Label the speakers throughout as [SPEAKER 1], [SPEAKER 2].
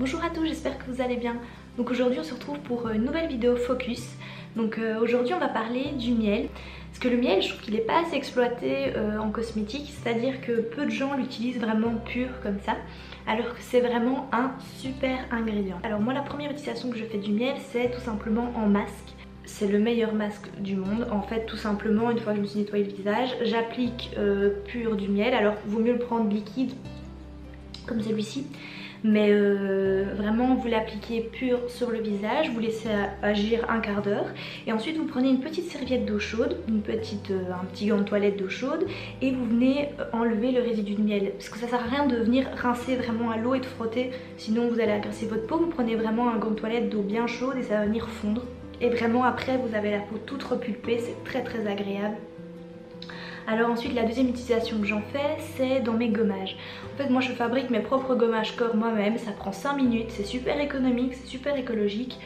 [SPEAKER 1] Bonjour à tous, j'espère que vous allez bien. Donc aujourd'hui on se retrouve pour une nouvelle vidéo focus. Donc aujourd'hui on va parler du miel. Parce que le miel, je trouve qu'il n'est pas assez exploité en cosmétique, c'est-à-dire que peu de gens l'utilisent vraiment pur comme ça, alors que c'est vraiment un super ingrédient. Alors moi la première utilisation que je fais du miel, c'est tout simplement en masque. C'est le meilleur masque du monde. En fait, tout simplement, une fois que je me suis nettoyé le visage, j'applique pur du miel. Alors vaut mieux le prendre liquide comme celui-ci, mais vraiment vous l'appliquez pur sur le visage, vous laissez agir un quart d'heure et ensuite vous prenez une petite serviette d'eau chaude, un petit gant de toilette d'eau chaude et vous venez enlever le résidu de miel, parce que ça sert à rien de venir rincer vraiment à l'eau et de frotter, sinon vous allez agresser votre peau. Vous prenez vraiment un gant de toilette d'eau bien chaude et ça va venir fondre et vraiment après vous avez la peau toute repulpée, c'est très agréable. Alors ensuite la deuxième utilisation que j'en fais, c'est dans mes gommages. En fait moi je fabrique mes propres gommages corps moi-même, ça prend 5 minutes, c'est super économique, c'est super écologique.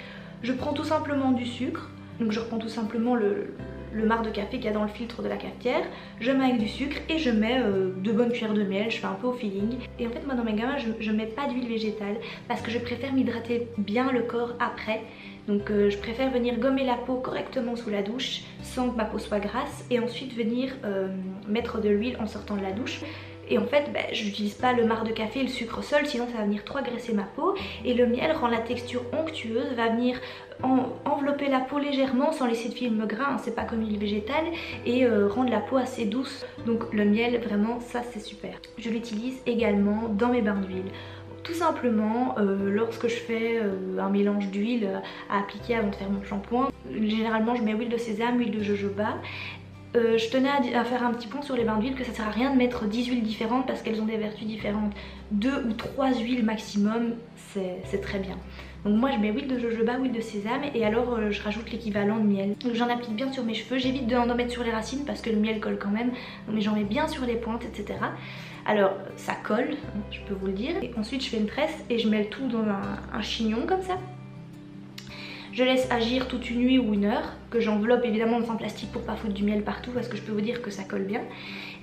[SPEAKER 1] Je prends tout simplement du sucre, donc je reprends tout simplement le marc de café qu'il y a dans le filtre de la cafetière, je mets avec du sucre et je mets 2 bonnes cuillères de miel, je fais un peu au feeling. Et en fait moi dans mes gommages je mets pas d'huile végétale parce que je préfère m'hydrater bien le corps après. Donc je préfère venir gommer la peau correctement sous la douche sans que ma peau soit grasse et ensuite venir mettre de l'huile en sortant de la douche. Et en fait j'utilise pas le marc de café et le sucre seul, sinon ça va venir trop agresser ma peau. Et le miel rend la texture onctueuse, va venir envelopper la peau légèrement sans laisser de film gras, hein, c'est pas comme l'huile végétale, et rendre la peau assez douce. Donc le miel vraiment ça c'est super. Je l'utilise également dans mes bains d'huile. Tout simplement lorsque je fais un mélange d'huile à appliquer avant de faire mon shampoing, généralement je mets huile de sésame, huile de jojoba. Je tenais à faire un petit point sur les bains d'huile, que ça sert à rien de mettre 10 huiles différentes parce qu'elles ont des vertus différentes. 2 ou 3 huiles maximum, c'est très bien. Donc moi je mets huile de jojoba, huile de sésame et alors je rajoute l'équivalent de miel. J'en applique bien sur mes cheveux, j'évite d'en mettre sur les racines parce que le miel colle quand même, mais j'en mets bien sur les pointes, etc. Alors ça colle, je peux vous le dire. Et ensuite je fais une tresse et je mets le tout dans un chignon comme ça. Je laisse agir toute une nuit ou une heure, que j'enveloppe évidemment dans un plastique pour pas foutre du miel partout parce que je peux vous dire que ça colle bien.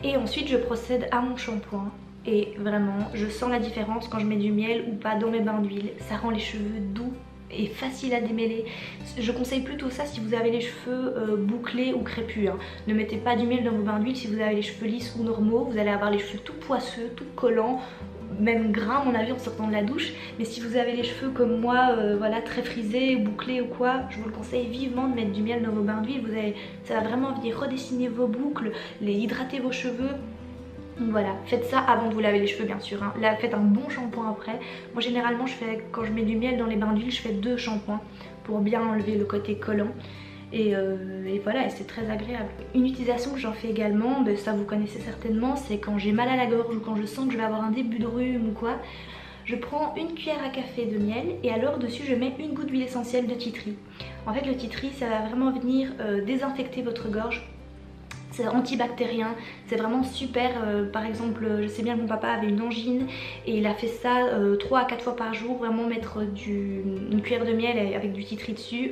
[SPEAKER 1] Et ensuite je procède à mon shampoing. Et vraiment je sens la différence quand je mets du miel ou pas dans mes bains d'huile. Ça rend les cheveux doux et facile à démêler. Je conseille plutôt ça si vous avez les cheveux bouclés ou crépus, hein. Ne mettez pas du miel dans vos bains d'huile si vous avez les cheveux lisses ou normaux. Vous allez avoir les cheveux tout poisseux, tout collants, même gras à mon avis en sortant de la douche. Mais si vous avez les cheveux comme moi, voilà, très frisés, bouclés ou quoi, je vous le conseille vivement de mettre du miel dans vos bains d'huile. Ça va vraiment venir redessiner vos boucles, hydrater vos cheveux. Donc voilà, faites ça avant de vous laver les cheveux bien sûr, hein. Là faites un bon shampoing après. Moi généralement quand je mets du miel dans les bains d'huile, je fais 2 shampoings pour bien enlever le côté collant. Et voilà, et c'est très agréable. Une utilisation que j'en fais également, ça vous connaissez certainement, c'est quand j'ai mal à la gorge ou quand je sens que je vais avoir un début de rhume ou quoi. Je prends une cuillère à café de miel et alors dessus je mets une goutte d'huile essentielle de tea tree. En fait le tea tree ça va vraiment venir désinfecter votre gorge. C'est antibactérien, c'est vraiment super. Par exemple, je sais bien que mon papa avait une angine et il a fait ça 3 à 4 fois par jour, vraiment mettre une cuillère de miel avec du tea tree dessus.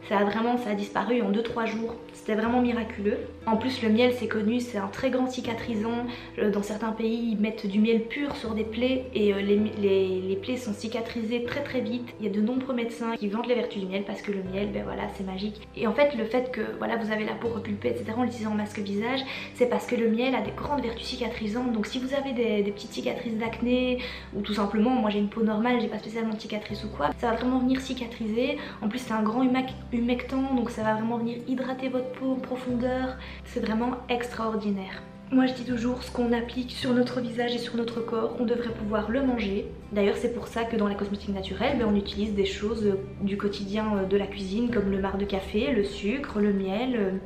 [SPEAKER 1] Ça a disparu en 2-3 jours, c'était vraiment miraculeux. En plus le miel c'est connu, c'est un très grand cicatrisant. Dans certains pays ils mettent du miel pur sur des plaies et les plaies sont cicatrisées très vite. Il y a de nombreux médecins qui vantent les vertus du miel parce que le miel, voilà, c'est magique. Et en fait le fait que voilà, vous avez la peau repulpée etc en l'utilisant en masque visage, c'est parce que le miel a des grandes vertus cicatrisantes. Donc si vous avez des petites cicatrices d'acné ou tout simplement, moi j'ai une peau normale, j'ai pas spécialement de cicatrices ou quoi, ça va vraiment venir cicatriser. En plus c'est un grand humectant, donc ça va vraiment venir hydrater votre peau en profondeur. C'est vraiment extraordinaire. Moi je dis toujours, ce qu'on applique sur notre visage et sur notre corps, on devrait pouvoir le manger. D'ailleurs c'est pour ça que dans les cosmétiques naturels, on utilise des choses du quotidien de la cuisine comme le marc de café, le sucre, le miel,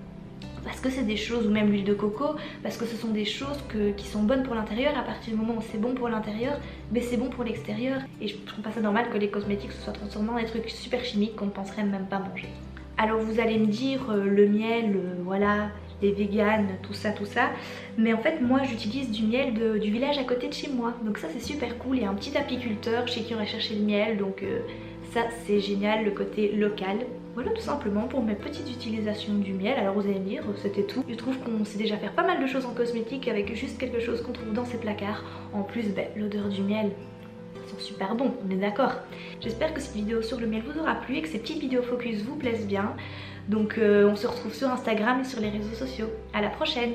[SPEAKER 1] parce que c'est des choses, ou même l'huile de coco, parce que ce sont des choses qui sont bonnes pour l'intérieur. À partir du moment où c'est bon pour l'intérieur, c'est bon pour l'extérieur. Et je trouve pas ça normal que les cosmétiques se soient transformés en des trucs super chimiques qu'on ne penserait même pas manger. Alors vous allez me dire, le miel, voilà, les véganes, tout ça, mais en fait moi j'utilise du miel du village à côté de chez moi, donc ça c'est super cool. Il y a un petit apiculteur chez qui on va chercher le miel, donc ça c'est génial, le côté local. Voilà tout simplement pour mes petites utilisations du miel. Alors vous allez me dire, c'était tout. Je trouve qu'on sait déjà faire pas mal de choses en cosmétique avec juste quelque chose qu'on trouve dans ces placards. En plus l'odeur du miel, sont super bons, on est d'accord. J'espère que cette vidéo sur le miel vous aura plu et que ces petites vidéos focus vous plaisent bien. Donc on se retrouve sur Instagram et sur les réseaux sociaux. À la prochaine!